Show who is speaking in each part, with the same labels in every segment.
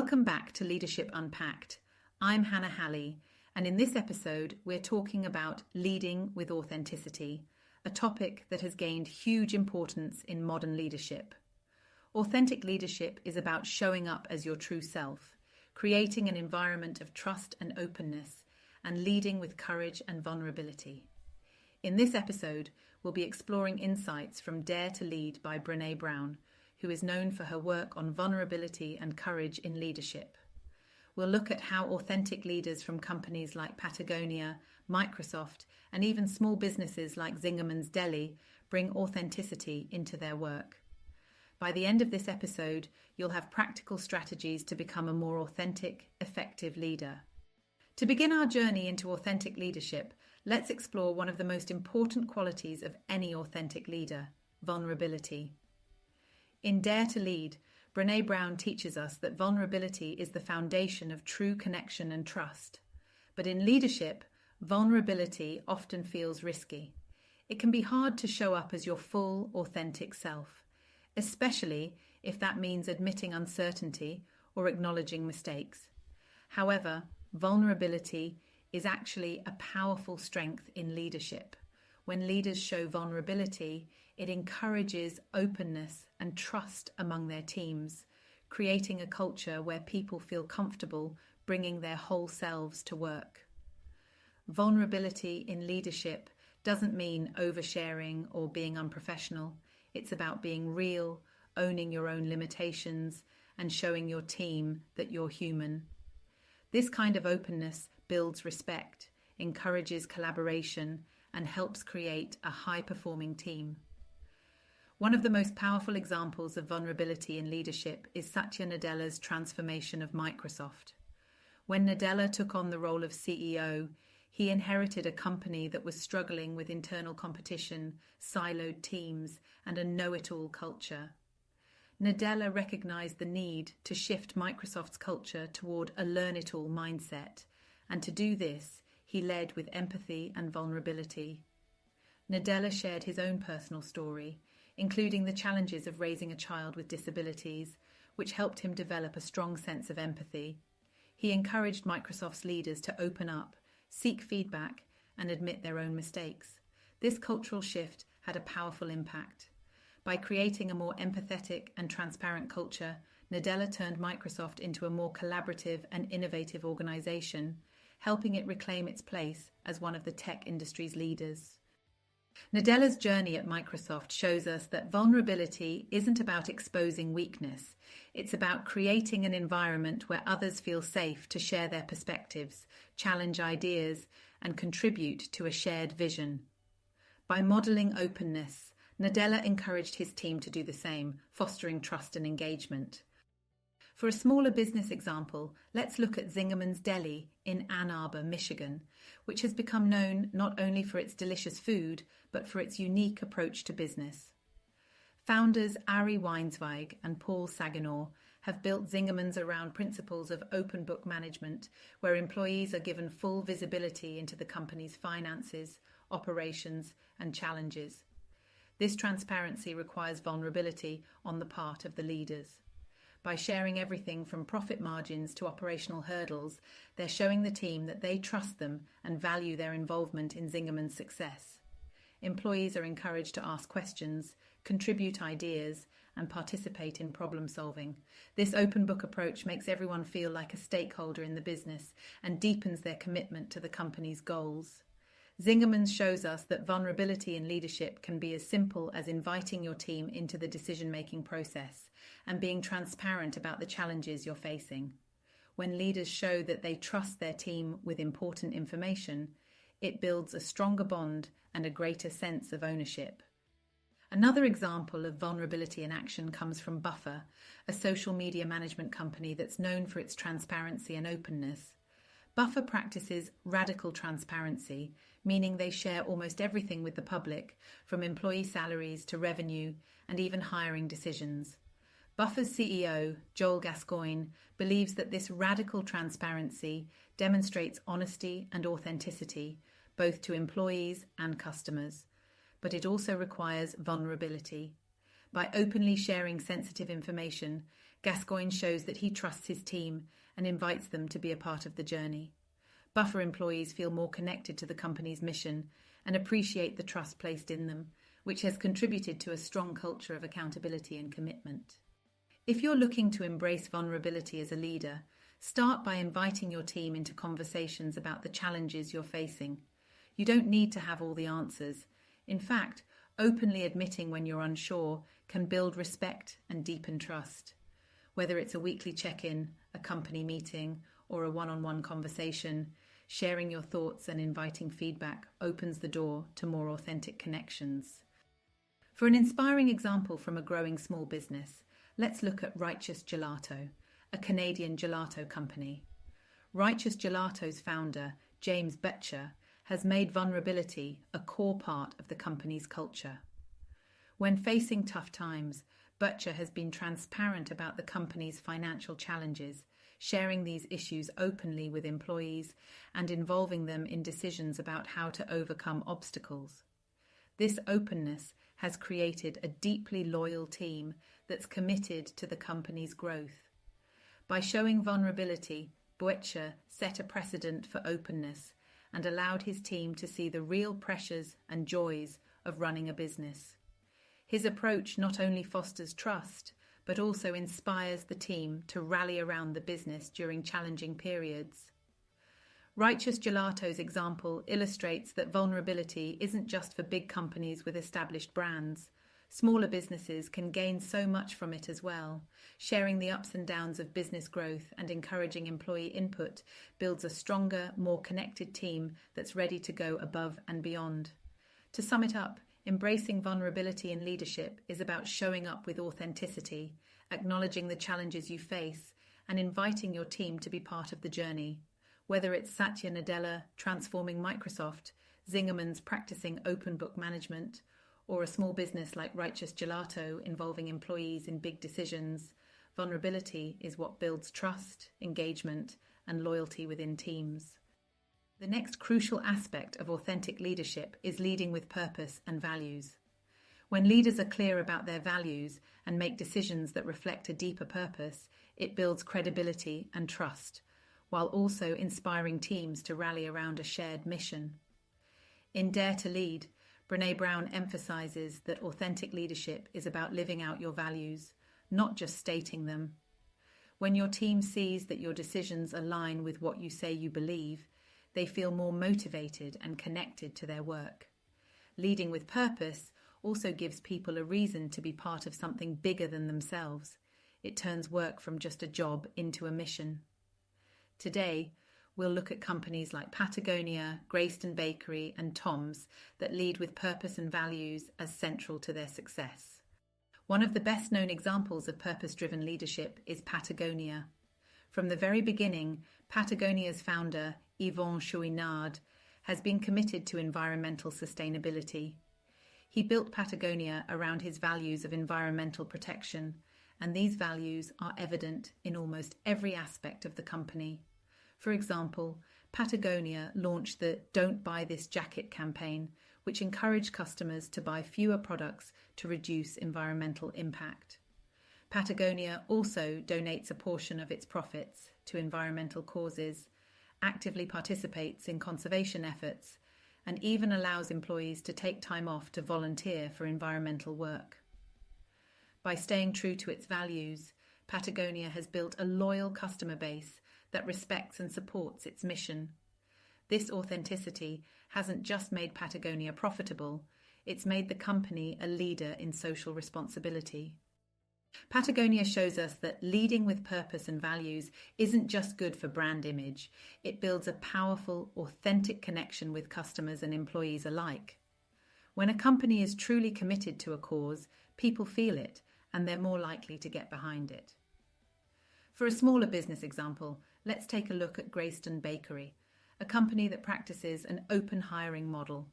Speaker 1: Welcome back to Leadership Unpacked. I'm Hannah Halley, and in this episode, we're talking about leading with authenticity, a topic that has gained huge importance in modern leadership. Authentic leadership is about showing up as your true self, creating an environment of trust and openness, and leading with courage and vulnerability. In this episode, we'll be exploring insights from Dare to Lead by Brené Brown, who is known for her work on vulnerability and courage in leadership. We'll look at how authentic leaders from companies like Patagonia, Microsoft, and even small businesses like Zingerman's Deli bring authenticity into their work. By the end of this episode, you'll have practical strategies to become a more authentic, effective leader. To begin our journey into authentic leadership, let's explore one of the most important qualities of any authentic leader: vulnerability. In Dare to Lead, Brené Brown teaches us that vulnerability is the foundation of true connection and trust. But in leadership, vulnerability often feels risky. It can be hard to show up as your full, authentic self, especially if that means admitting uncertainty or acknowledging mistakes. However, vulnerability is actually a powerful strength in leadership. When leaders show vulnerability, it encourages openness and trust among their teams, creating a culture where people feel comfortable bringing their whole selves to work. Vulnerability in leadership doesn't mean oversharing or being unprofessional. It's about being real, owning your own limitations, and showing your team that you're human. This kind of openness builds respect, encourages collaboration, and helps create a high-performing team. One of the most powerful examples of vulnerability in leadership is Satya Nadella's transformation of Microsoft. When Nadella took on the role of CEO, he inherited a company that was struggling with internal competition, siloed teams, and a know-it-all culture. Nadella recognized the need to shift Microsoft's culture toward a learn-it-all mindset, and to do this, he led with empathy and vulnerability. Nadella shared his own personal story, including the challenges of raising a child with disabilities, which helped him develop a strong sense of empathy. He encouraged Microsoft's leaders to open up, seek feedback, and admit their own mistakes. This cultural shift had a powerful impact. By creating a more empathetic and transparent culture, Nadella turned Microsoft into a more collaborative and innovative organization, helping it reclaim its place as one of the tech industry's leaders. Nadella's journey at Microsoft shows us that vulnerability isn't about exposing weakness. It's about creating an environment where others feel safe to share their perspectives, challenge ideas, and contribute to a shared vision. By modeling openness, Nadella encouraged his team to do the same, fostering trust and engagement. For a smaller business example, let's look at Zingerman's Deli in Ann Arbor, Michigan, which has become known not only for its delicious food, but for its unique approach to business. Founders Ari Weinsweig and Paul Saginaw have built Zingerman's around principles of open book management, where employees are given full visibility into the company's finances, operations, and challenges. This transparency requires vulnerability on the part of the leaders. By sharing everything from profit margins to operational hurdles, they're showing the team that they trust them and value their involvement in Zingerman's success. Employees are encouraged to ask questions, contribute ideas, and participate in problem solving. This open book approach makes everyone feel like a stakeholder in the business and deepens their commitment to the company's goals. Zingerman's shows us that vulnerability in leadership can be as simple as inviting your team into the decision-making process and being transparent about the challenges you're facing. When leaders show that they trust their team with important information, it builds a stronger bond and a greater sense of ownership. Another example of vulnerability in action comes from Buffer, a social media management company that's known for its transparency and openness. Buffer practices radical transparency, meaning they share almost everything with the public, from employee salaries to revenue and even hiring decisions. Buffer's CEO, Joel Gascoigne, believes that this radical transparency demonstrates honesty and authenticity, both to employees and customers. But it also requires vulnerability. By openly sharing sensitive information, Gascoigne shows that he trusts his team and invites them to be a part of the journey. Buffer employees feel more connected to the company's mission and appreciate the trust placed in them, which has contributed to a strong culture of accountability and commitment. If you're looking to embrace vulnerability as a leader, start by inviting your team into conversations about the challenges you're facing. You don't need to have all the answers. In fact, openly admitting when you're unsure can build respect and deepen trust. Whether it's a weekly check-in, a company meeting, or a one-on-one conversation, sharing your thoughts and inviting feedback opens the door to more authentic connections. For an inspiring example from a growing small business, let's look at Righteous Gelato, a Canadian gelato company. Righteous Gelato's founder, James Butcher, has made vulnerability a core part of the company's culture. When facing tough times, Butcher has been transparent about the company's financial challenges, sharing these issues openly with employees and involving them in decisions about how to overcome obstacles. This openness has created a deeply loyal team that's committed to the company's growth. By showing vulnerability, Butcher set a precedent for openness and allowed his team to see the real pressures and joys of running a business. His approach not only fosters trust, but also inspires the team to rally around the business during challenging periods. Righteous Gelato's example illustrates that vulnerability isn't just for big companies with established brands. Smaller businesses can gain so much from it as well. Sharing the ups and downs of business growth and encouraging employee input builds a stronger, more connected team that's ready to go above and beyond. To sum it up, embracing vulnerability in leadership is about showing up with authenticity, acknowledging the challenges you face, and inviting your team to be part of the journey. Whether it's Satya Nadella transforming Microsoft, Zingerman's practicing open book management, or a small business like Righteous Gelato involving employees in big decisions, vulnerability is what builds trust, engagement, and loyalty within teams. The next crucial aspect of authentic leadership is leading with purpose and values. When leaders are clear about their values and make decisions that reflect a deeper purpose, it builds credibility and trust, while also inspiring teams to rally around a shared mission. In Dare to Lead, Brené Brown emphasizes that authentic leadership is about living out your values, not just stating them. When your team sees that your decisions align with what you say you believe, they feel more motivated and connected to their work. Leading with purpose also gives people a reason to be part of something bigger than themselves. It turns work from just a job into a mission. Today, we'll look at companies like Patagonia, Greyston Bakery, and Tom's that lead with purpose and values as central to their success. One of the best-known examples of purpose-driven leadership is Patagonia. From the very beginning, Patagonia's founder, Yvon Chouinard, has been committed to environmental sustainability. He built Patagonia around his values of environmental protection, and these values are evident in almost every aspect of the company. For example, Patagonia launched the Don't Buy This Jacket campaign, which encouraged customers to buy fewer products to reduce environmental impact. Patagonia also donates a portion of its profits to environmental causes, actively participates in conservation efforts, and even allows employees to take time off to volunteer for environmental work. By staying true to its values, Patagonia has built a loyal customer base that respects and supports its mission. This authenticity hasn't just made Patagonia profitable, it's made the company a leader in social responsibility. Patagonia shows us that leading with purpose and values isn't just good for brand image, it builds a powerful, authentic connection with customers and employees alike. When a company is truly committed to a cause, people feel it, and they're more likely to get behind it. For a smaller business example, let's take a look at Greyston Bakery, a company that practices an open hiring model.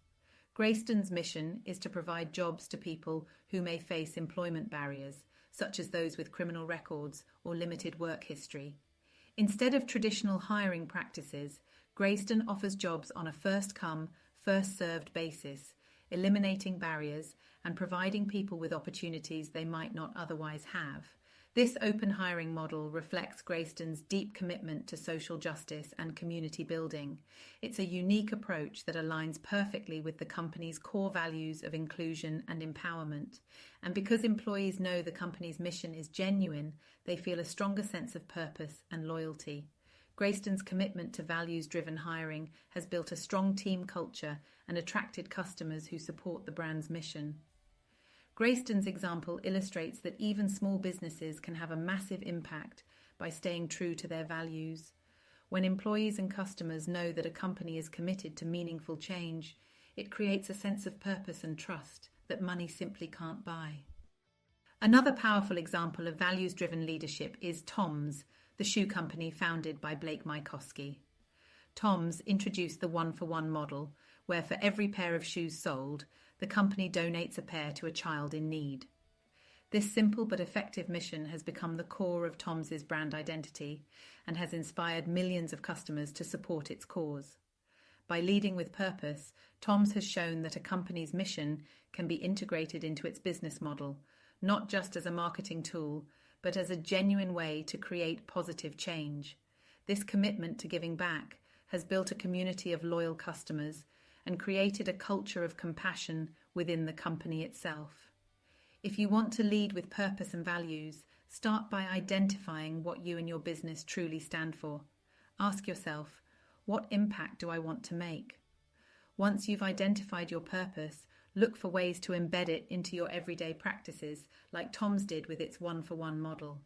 Speaker 1: Greyston's mission is to provide jobs to people who may face employment barriers, such as those with criminal records or limited work history. Instead of traditional hiring practices, Greyston offers jobs on a first-come, first-served basis, eliminating barriers and providing people with opportunities they might not otherwise have. This open hiring model reflects Greyston's deep commitment to social justice and community building. It's a unique approach that aligns perfectly with the company's core values of inclusion and empowerment. And because employees know the company's mission is genuine, they feel a stronger sense of purpose and loyalty. Greyston's commitment to values-driven hiring has built a strong team culture and attracted customers who support the brand's mission. Greyston's example illustrates that even small businesses can have a massive impact by staying true to their values. When employees and customers know that a company is committed to meaningful change, it creates a sense of purpose and trust that money simply can't buy. Another powerful example of values-driven leadership is Tom's, the shoe company founded by Blake Mycoskie. Tom's introduced the one-for-one model, where for every pair of shoes sold, the company donates a pair to a child in need. This simple but effective mission has become the core of Tom's brand identity and has inspired millions of customers to support its cause. By leading with purpose, Tom's has shown that a company's mission can be integrated into its business model, not just as a marketing tool, but as a genuine way to create positive change. This commitment to giving back has built a community of loyal customers and created a culture of compassion within the company itself. If you want to lead with purpose and values, start by identifying what you and your business truly stand for. Ask yourself, what impact do I want to make? Once you've identified your purpose, look for ways to embed it into your everyday practices, like Tom's did with its one-for-one model.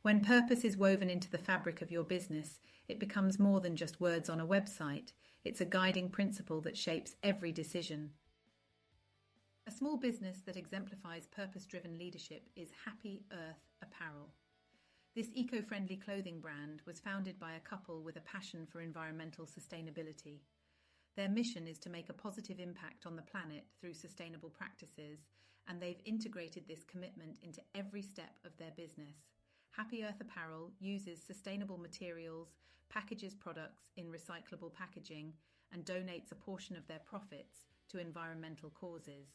Speaker 1: When purpose is woven into the fabric of your business, it becomes more than just words on a website. It's a guiding principle that shapes every decision. A small business that exemplifies purpose-driven leadership is Happy Earth Apparel. This eco-friendly clothing brand was founded by a couple with a passion for environmental sustainability. Their mission is to make a positive impact on the planet through sustainable practices, and they've integrated this commitment into every step of their business. Happy Earth Apparel uses sustainable materials, packages products in recyclable packaging, and donates a portion of their profits to environmental causes.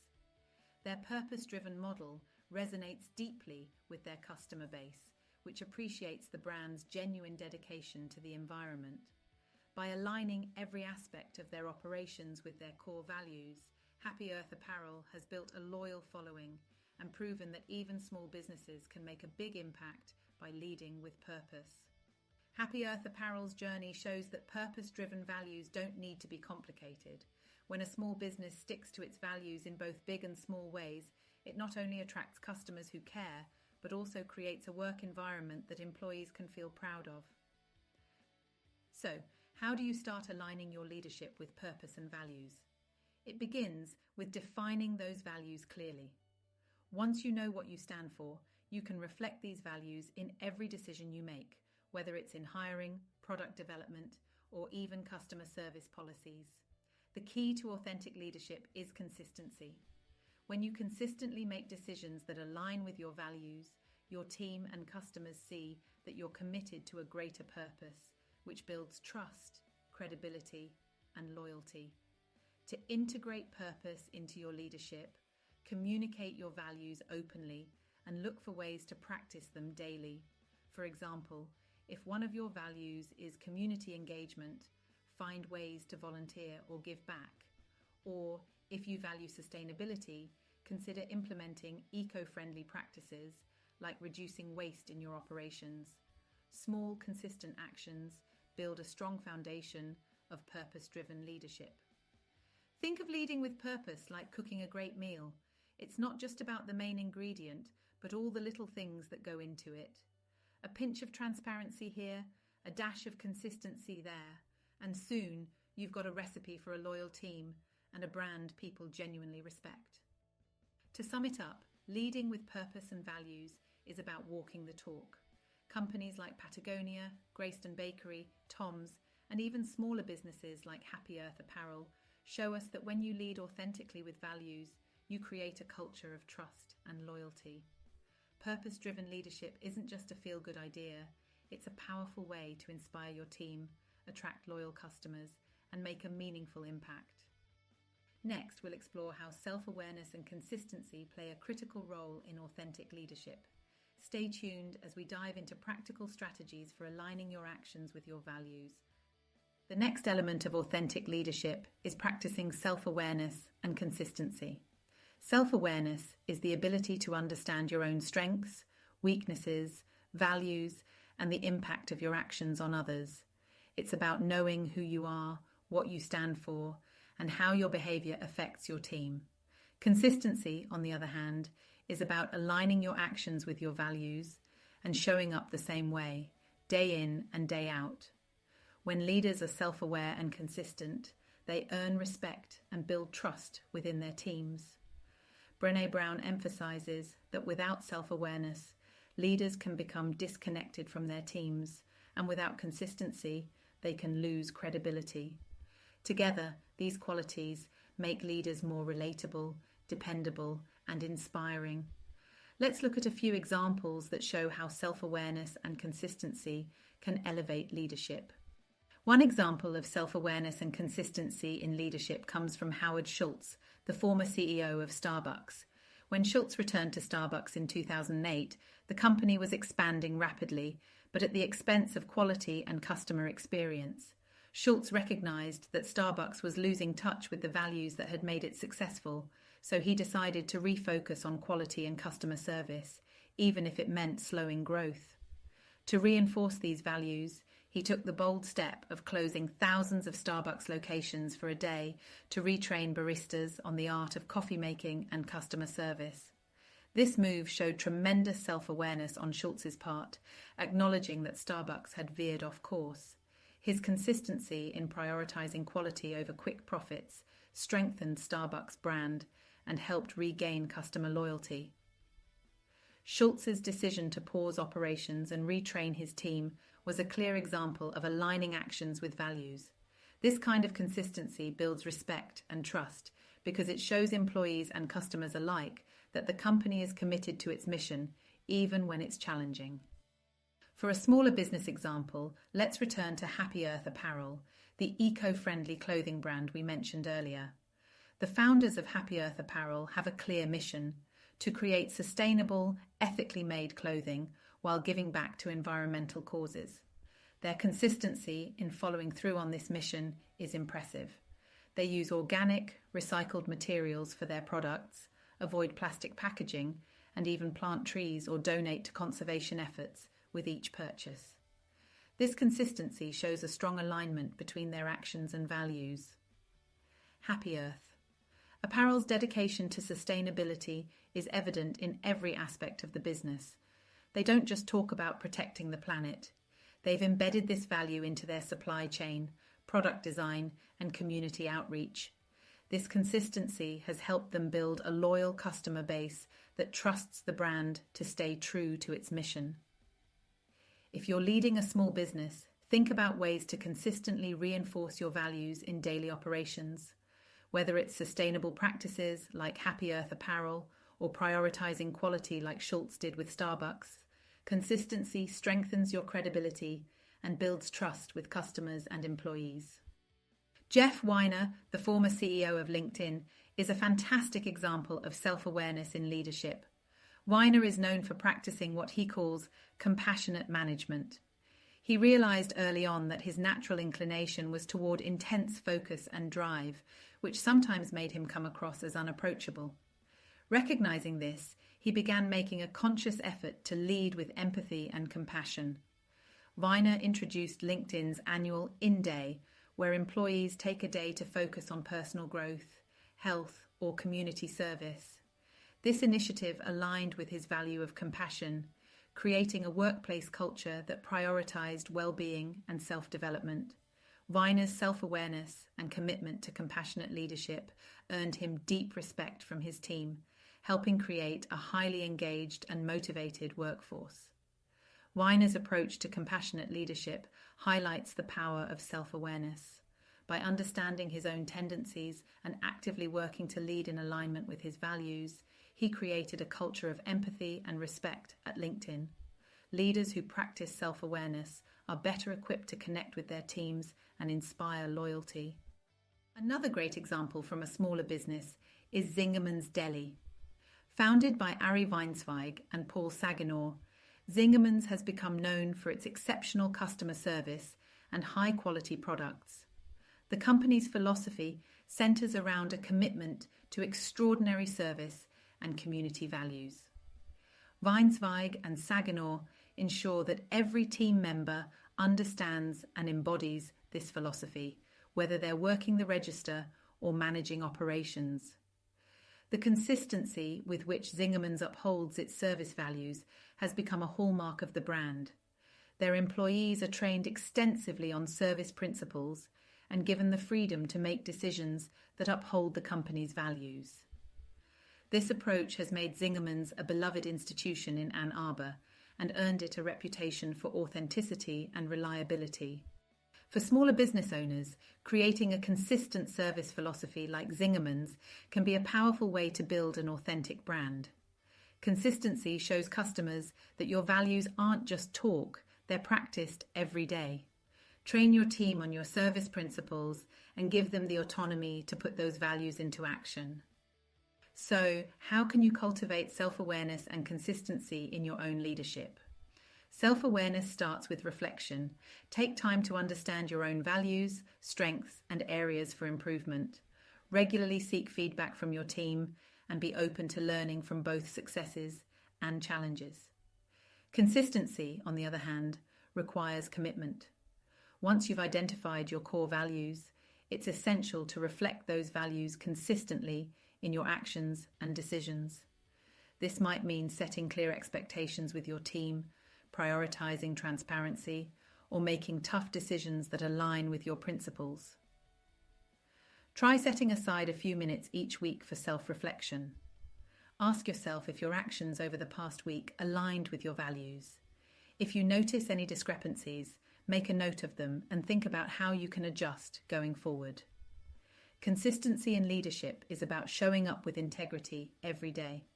Speaker 1: Their purpose-driven model resonates deeply with their customer base, which appreciates the brand's genuine dedication to the environment. By aligning every aspect of their operations with their core values, Happy Earth Apparel has built a loyal following and proven that even small businesses can make a big impact by leading with purpose. Happy Earth Apparel's journey shows that purpose-driven values don't need to be complicated. When a small business sticks to its values in both big and small ways, it not only attracts customers who care, but also creates a work environment that employees can feel proud of. So, how do you start aligning your leadership with purpose and values? It begins with defining those values clearly. Once you know what you stand for, you can reflect these values in every decision you make, whether it's in hiring, product development, or even customer service policies. The key to authentic leadership is consistency. When you consistently make decisions that align with your values, your team and customers see that you're committed to a greater purpose, which builds trust, credibility, and loyalty. To integrate purpose into your leadership, communicate your values openly and look for ways to practice them daily. For example, if one of your values is community engagement, find ways to volunteer or give back. Or if you value sustainability, consider implementing eco-friendly practices like reducing waste in your operations. Small, consistent actions build a strong foundation of purpose-driven leadership. Think of leading with purpose like cooking a great meal. It's not just about the main ingredient, but all the little things that go into it. A pinch of transparency here, a dash of consistency there, and soon you've got a recipe for a loyal team and a brand people genuinely respect. To sum it up, leading with purpose and values is about walking the talk. Companies like Patagonia, Greyston Bakery, Tom's, and even smaller businesses like Happy Earth Apparel show us that when you lead authentically with values, you create a culture of trust and loyalty. Purpose-driven leadership isn't just a feel-good idea, it's a powerful way to inspire your team, attract loyal customers, and make a meaningful impact. Next, we'll explore how self-awareness and consistency play a critical role in authentic leadership. Stay tuned as we dive into practical strategies for aligning your actions with your values. The next element of authentic leadership is practicing self-awareness and consistency. Self-awareness is the ability to understand your own strengths, weaknesses, values, and the impact of your actions on others. It's about knowing who you are, what you stand for, and how your behavior affects your team. Consistency, on the other hand, is about aligning your actions with your values and showing up the same way, day in and day out. When leaders are self-aware and consistent, they earn respect and build trust within their teams. Brené Brown emphasizes that without self-awareness, leaders can become disconnected from their teams, and without consistency, they can lose credibility. Together, these qualities make leaders more relatable, dependable, and inspiring. Let's look at a few examples that show how self-awareness and consistency can elevate leadership. One example of self-awareness and consistency in leadership comes from Howard Schultz, the former CEO of Starbucks. When Schultz returned to Starbucks in 2008, the company was expanding rapidly, but at the expense of quality and customer experience. Schultz recognized that Starbucks was losing touch with the values that had made it successful, so he decided to refocus on quality and customer service, even if it meant slowing growth. To reinforce these values, he took the bold step of closing thousands of Starbucks locations for a day to retrain baristas on the art of coffee making and customer service. This move showed tremendous self-awareness on Schultz's part, acknowledging that Starbucks had veered off course. His consistency in prioritizing quality over quick profits strengthened Starbucks' brand and helped regain customer loyalty. Schultz's decision to pause operations and retrain his team was a clear example of aligning actions with values. This kind of consistency builds respect and trust because it shows employees and customers alike that the company is committed to its mission, even when it's challenging. For a smaller business example, let's return to Happy Earth Apparel, the eco-friendly clothing brand we mentioned earlier. The founders of Happy Earth Apparel have a clear mission: to create sustainable, ethically made clothing while giving back to environmental causes. Their consistency in following through on this mission is impressive. They use organic, recycled materials for their products, avoid plastic packaging, and even plant trees or donate to conservation efforts with each purchase. This consistency shows a strong alignment between their actions and values. Happy Earth. Apparel's dedication to sustainability is evident in every aspect of the business. They don't just talk about protecting the planet. They've embedded this value into their supply chain, product design, and community outreach. This consistency has helped them build a loyal customer base that trusts the brand to stay true to its mission. If you're leading a small business, think about ways to consistently reinforce your values in daily operations. Whether it's sustainable practices like Happy Earth Apparel or prioritizing quality like Schultz did with Starbucks, consistency strengthens your credibility and builds trust with customers and employees. Jeff Weiner, the former CEO of LinkedIn, is a fantastic example of self-awareness in leadership. Weiner is known for practicing what he calls compassionate management. He realized early on that his natural inclination was toward intense focus and drive, which sometimes made him come across as unapproachable. Recognizing this, he began making a conscious effort to lead with empathy and compassion. Weiner introduced LinkedIn's annual In-Day, where employees take a day to focus on personal growth, health, or community service. This initiative aligned with his value of compassion, creating a workplace culture that prioritized well-being and self-development. Weiner's self-awareness and commitment to compassionate leadership earned him deep respect from his team, helping create a highly engaged and motivated workforce. Weiner's approach to compassionate leadership highlights the power of self-awareness. By understanding his own tendencies and actively working to lead in alignment with his values, he created a culture of empathy and respect at LinkedIn. Leaders who practice self-awareness are better equipped to connect with their teams and inspire loyalty. Another great example from a smaller business is Zingerman's Deli. Founded by Ari Weinzweig and Paul Saginaw, Zingerman's has become known for its exceptional customer service and high-quality products. The company's philosophy centers around a commitment to extraordinary service and community values. Weinzweig and Saginaw ensure that every team member understands and embodies this philosophy, whether they're working the register or managing operations. The consistency with which Zingerman's upholds its service values has become a hallmark of the brand. Their employees are trained extensively on service principles and given the freedom to make decisions that uphold the company's values. This approach has made Zingerman's a beloved institution in Ann Arbor and earned it a reputation for authenticity and reliability. For smaller business owners, creating a consistent service philosophy like Zingerman's can be a powerful way to build an authentic brand. Consistency shows customers that your values aren't just talk, they're practiced every day. Train your team on your service principles and give them the autonomy to put those values into action. So, how can you cultivate self-awareness and consistency in your own leadership? Self-awareness starts with reflection. Take time to understand your own values, strengths, and areas for improvement. Regularly seek feedback from your team and be open to learning from both successes and challenges. Consistency, on the other hand, requires commitment. Once you've identified your core values, it's essential to reflect those values consistently in your actions and decisions. This might mean setting clear expectations with your team, prioritizing transparency, or making tough decisions that align with your principles. Try setting aside a few minutes each week for self-reflection. Ask yourself if your actions over the past week aligned with your values. If you notice any discrepancies, make a note of them and think about how you can adjust going forward. Consistency in leadership is about showing up with integrity every day.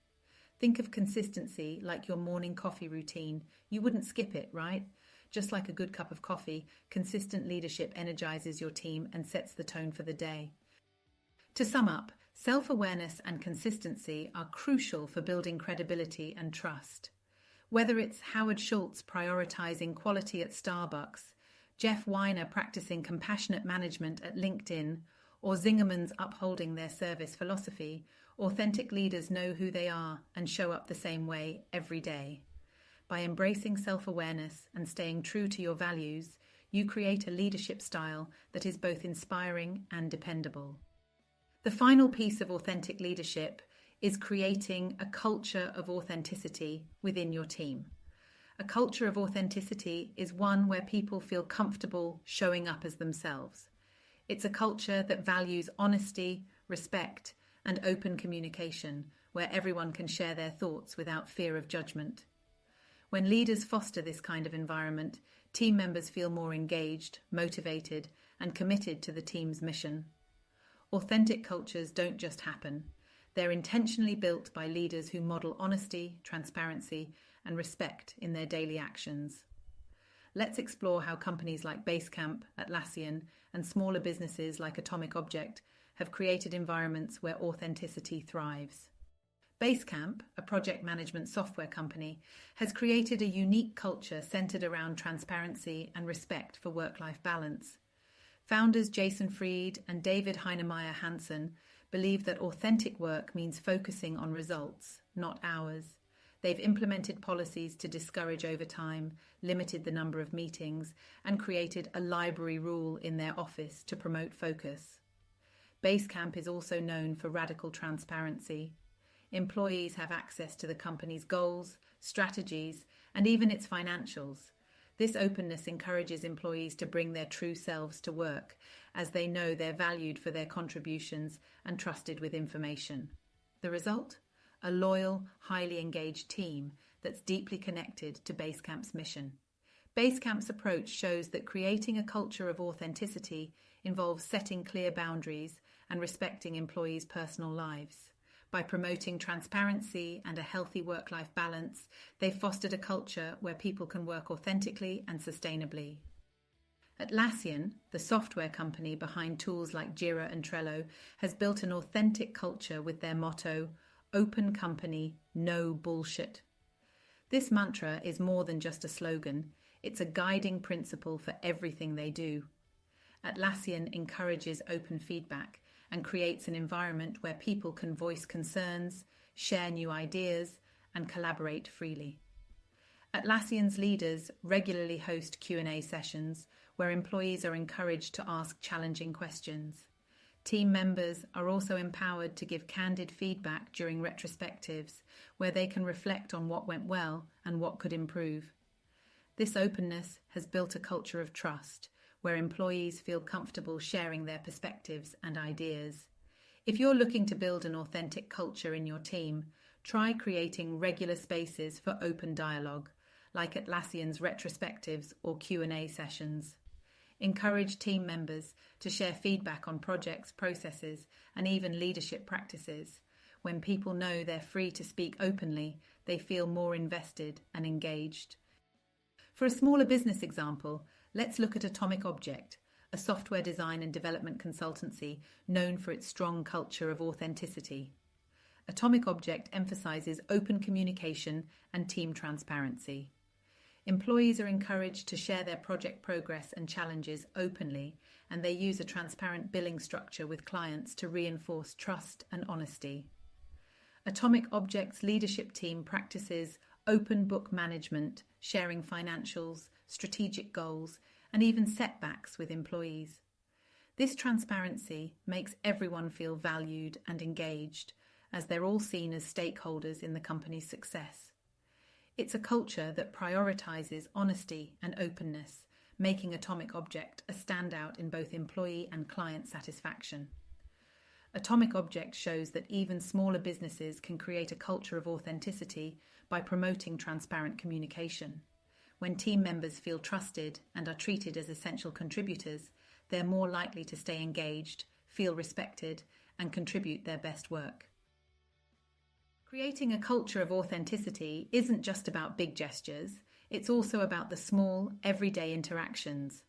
Speaker 1: Think of consistency like your morning coffee routine. You wouldn't skip it, right? Just like a good cup of coffee, consistent leadership energizes your team and sets the tone for the day. To sum up, self-awareness and consistency are crucial for building credibility and trust. Whether it's Howard Schultz prioritizing quality at Starbucks, Jeff Weiner practicing compassionate management at LinkedIn, or Zingerman's upholding their service philosophy, authentic leaders know who they are and show up the same way every day. By embracing self-awareness and staying true to your values, you create a leadership style that is both inspiring and dependable. The final piece of authentic leadership is creating a culture of authenticity within your team. A culture of authenticity is one where people feel comfortable showing up as themselves. It's a culture that values honesty, respect, and open communication, where everyone can share their thoughts without fear of judgment. When leaders foster this kind of environment, team members feel more engaged, motivated, and committed to the team's mission. Authentic cultures don't just happen. They're intentionally built by leaders who model honesty, transparency, and respect in their daily actions. Let's explore how companies like Basecamp, Atlassian, and smaller businesses like Atomic Object have created environments where authenticity thrives. Basecamp, a project management software company, has created a unique culture centered around transparency and respect for work-life balance. Founders Jason Fried and David Heinemeier Hansen believe that authentic work means focusing on results, not hours. They've implemented policies to discourage overtime, limited the number of meetings, and created a library rule in their office to promote focus. Basecamp is also known for radical transparency. Employees have access to the company's goals, strategies, and even its financials. This openness encourages employees to bring their true selves to work, as they know they're valued for their contributions and trusted with information. The result? A loyal, highly engaged team that's deeply connected to Basecamp's mission. Basecamp's approach shows that creating a culture of authenticity involves setting clear boundaries and respecting employees' personal lives. By promoting transparency and a healthy work-life balance, they've fostered a culture where people can work authentically and sustainably. Atlassian, the software company behind tools like Jira and Trello, has built an authentic culture with their motto, open company, no bullshit. This mantra is more than just a slogan. It's a guiding principle for everything they do. Atlassian encourages open feedback and creates an environment where people can voice concerns, share new ideas, and collaborate freely. Atlassian's leaders regularly host Q&A sessions where employees are encouraged to ask challenging questions. Team members are also empowered to give candid feedback during retrospectives where they can reflect on what went well and what could improve. This openness has built a culture of trust where employees feel comfortable sharing their perspectives and ideas. If you're looking to build an authentic culture in your team, try creating regular spaces for open dialogue, like Atlassian's retrospectives or Q&A sessions. Encourage team members to share feedback on projects, processes, and even leadership practices. When people know they're free to speak openly, they feel more invested and engaged. For a smaller business example, let's look at Atomic Object, a software design and development consultancy known for its strong culture of authenticity. Atomic Object emphasizes open communication and team transparency. Employees are encouraged to share their project progress and challenges openly, and they use a transparent billing structure with clients to reinforce trust and honesty. Atomic Object's leadership team practices open book management, sharing financials, strategic goals, and even setbacks with employees. This transparency makes everyone feel valued and engaged, as they're all seen as stakeholders in the company's success. It's a culture that prioritizes honesty and openness, making Atomic Object a standout in both employee and client satisfaction. Atomic Object shows that even smaller businesses can create a culture of authenticity by promoting transparent communication. When team members feel trusted and are treated as essential contributors, they're more likely to stay engaged, feel respected, and contribute their best work. Creating a culture of authenticity isn't just about big gestures, it's also about the small, everyday interactions.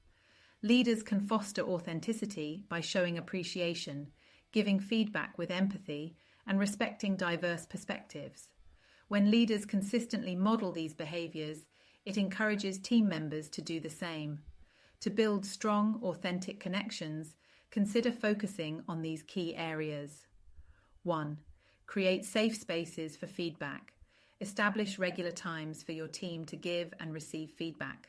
Speaker 1: Leaders can foster authenticity by showing appreciation, giving feedback with empathy, and respecting diverse perspectives. When leaders consistently model these behaviors, it encourages team members to do the same. To build strong, authentic connections, consider focusing on these key areas. 1. Create safe spaces for feedback. Establish regular times for your team to give and receive feedback.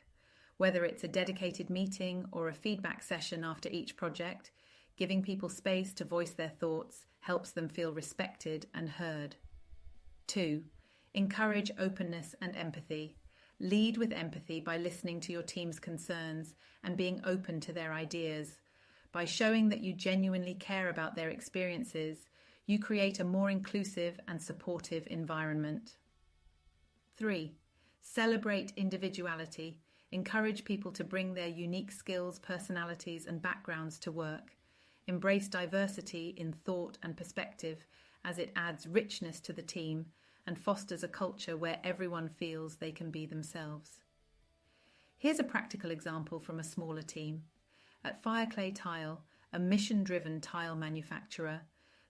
Speaker 1: Whether it's a dedicated meeting or a feedback session after each project, giving people space to voice their thoughts helps them feel respected and heard. 2. Encourage openness and empathy. Lead with empathy by listening to your team's concerns and being open to their ideas. By showing that you genuinely care about their experiences, you create a more inclusive and supportive environment. 3. Celebrate individuality. Encourage people to bring their unique skills, personalities, and backgrounds to work. Embrace diversity in thought and perspective as it adds richness to the team and fosters a culture where everyone feels they can be themselves. Here's a practical example from a smaller team. At Fireclay Tile, a mission-driven tile manufacturer,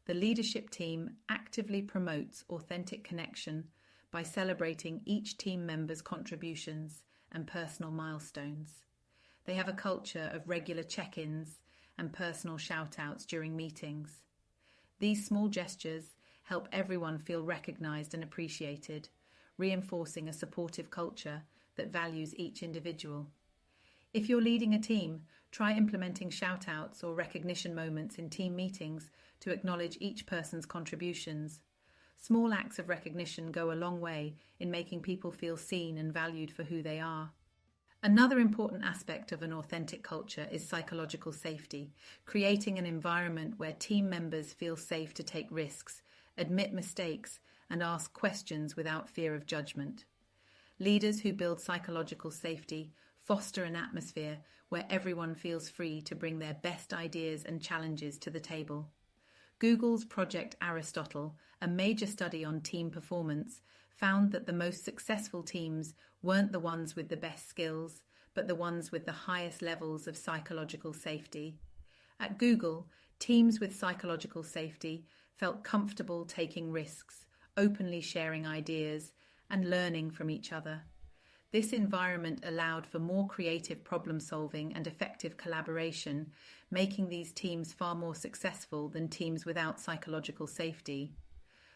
Speaker 1: the leadership team actively promotes authentic connection by celebrating each team member's contributions and personal milestones. They have a culture of regular check-ins and personal shout-outs during meetings. These small gestures help everyone feel recognized and appreciated, reinforcing a supportive culture that values each individual. If you're leading a team, try implementing shout-outs or recognition moments in team meetings to acknowledge each person's contributions. Small acts of recognition go a long way in making people feel seen and valued for who they are. Another important aspect of an authentic culture is psychological safety, creating an environment where team members feel safe to take risks, admit mistakes, and ask questions without fear of judgment. Leaders who build psychological safety foster an atmosphere where everyone feels free to bring their best ideas and challenges to the table. Google's Project Aristotle, a major study on team performance, found that the most successful teams weren't the ones with the best skills, but the ones with the highest levels of psychological safety. At Google, teams with psychological safety felt comfortable taking risks, openly sharing ideas, and learning from each other. This environment allowed for more creative problem solving and effective collaboration, making these teams far more successful than teams without psychological safety.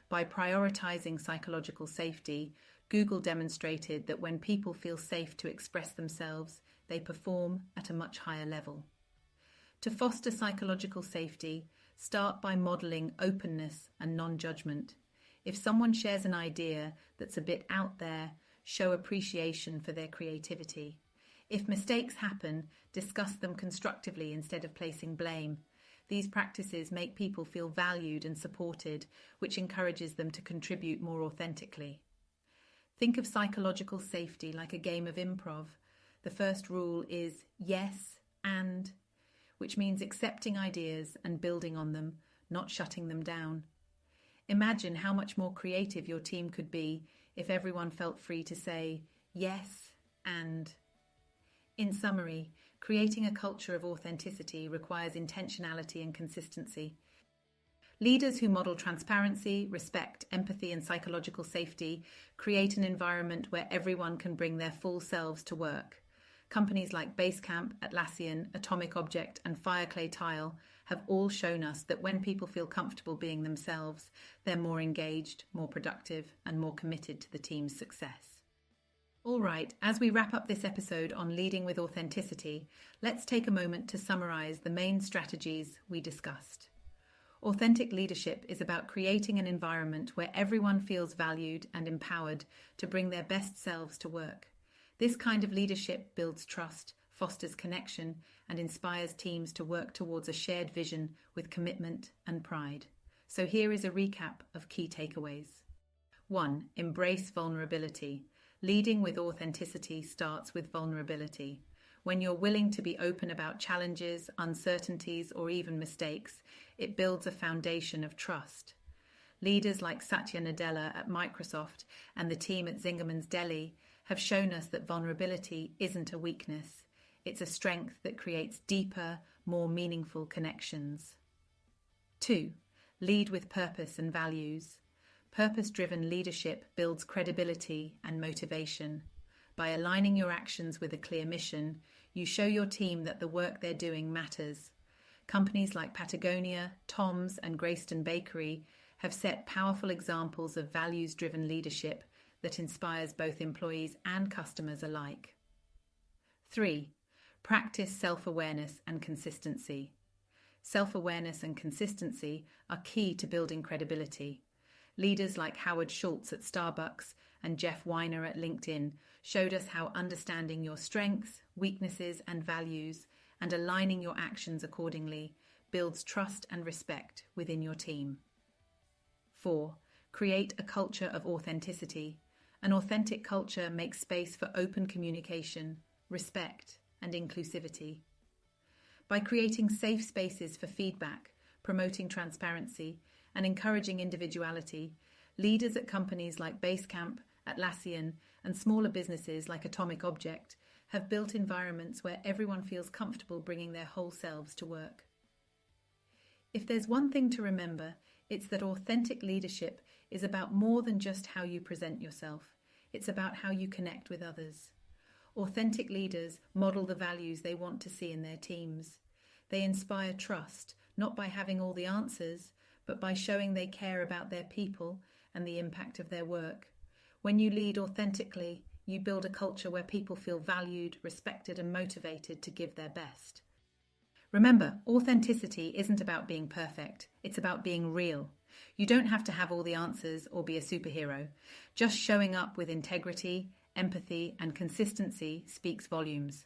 Speaker 1: By prioritizing psychological safety, Google demonstrated that when people feel safe to express themselves, they perform at a much higher level. To foster psychological safety, start by modeling openness and non-judgment. If someone shares an idea that's a bit out there, show appreciation for their creativity. If mistakes happen, discuss them constructively instead of placing blame. These practices make people feel valued and supported, which encourages them to contribute more authentically. Think of psychological safety like a game of improv. The first rule is yes and, which means accepting ideas and building on them, not shutting them down. Imagine how much more creative your team could be if everyone felt free to say yes and. In summary, creating a culture of authenticity requires intentionality and consistency. Leaders who model transparency, respect, empathy, and psychological safety create an environment where everyone can bring their full selves to work. Companies like Basecamp, Atlassian, Atomic Object, and Fireclay Tile have all shown us that when people feel comfortable being themselves, they're more engaged, more productive, and more committed to the team's success. All right, as we wrap up this episode on leading with authenticity, let's take a moment to summarize the main strategies we discussed. Authentic leadership is about creating an environment where everyone feels valued and empowered to bring their best selves to work. This kind of leadership builds trust, fosters connection, and inspires teams to work towards a shared vision with commitment and pride. So here is a recap of key takeaways. 1. Embrace vulnerability. Leading with authenticity starts with vulnerability. When you're willing to be open about challenges, uncertainties, or even mistakes, it builds a foundation of trust. Leaders like Satya Nadella at Microsoft and the team at Zingerman's Deli have shown us that vulnerability isn't a weakness. It's a strength that creates deeper, more meaningful connections. 2. Lead with purpose and values. Purpose-driven leadership builds credibility and motivation. By aligning your actions with a clear mission, you show your team that the work they're doing matters. Companies like Patagonia, Tom's, and Greyston Bakery have set powerful examples of values-driven leadership that inspires both employees and customers alike. 3. Practice self-awareness and consistency. Self-awareness and consistency are key to building credibility. Leaders like Howard Schultz at Starbucks and Jeff Weiner at LinkedIn showed us how understanding your strengths, weaknesses, and values and aligning your actions accordingly builds trust and respect within your team. 4. Create a culture of authenticity. An authentic culture makes space for open communication, respect, and inclusivity. By creating safe spaces for feedback, promoting transparency, and encouraging individuality, leaders at companies like Basecamp, Atlassian, and smaller businesses like Atomic Object have built environments where everyone feels comfortable bringing their whole selves to work. If there's one thing to remember, it's that authentic leadership is about more than just how you present yourself. It's about how you connect with others. Authentic leaders model the values they want to see in their teams. They inspire trust, not by having all the answers, but by showing they care about their people and the impact of their work. When you lead authentically, you build a culture where people feel valued, respected, and motivated to give their best. Remember, authenticity isn't about being perfect. It's about being real. You don't have to have all the answers or be a superhero. Just showing up with integrity, empathy, and consistency speaks volumes.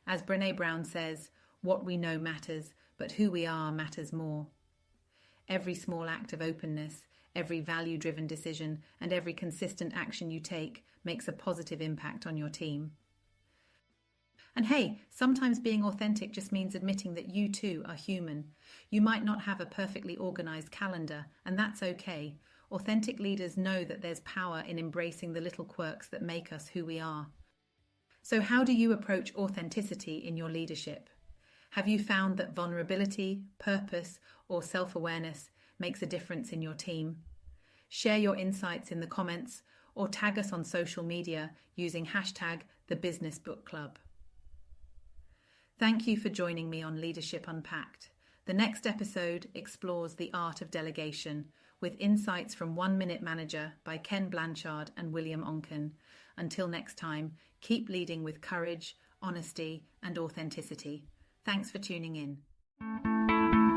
Speaker 1: As Brené Brown says, what we know matters, but who we are matters more. Every small act of openness, every value-driven decision, and every consistent action you take makes a positive impact on your team. And hey, sometimes being authentic just means admitting that you too are human. You might not have a perfectly organized calendar, and that's okay. Authentic leaders know that there's power in embracing the little quirks that make us who we are. So how do you approach authenticity in your leadership? Have you found that vulnerability, purpose, or self-awareness makes a difference in your team? Share your insights in the comments or tag us on social media using hashtag #TheBusinessBookClub. Thank you for joining me on Leadership Unpacked. The next episode explores the art of delegation with insights from 1 Minute Manager by Ken Blanchard and William Onken. Until next time, keep leading with courage, honesty, and authenticity. Thanks for tuning in.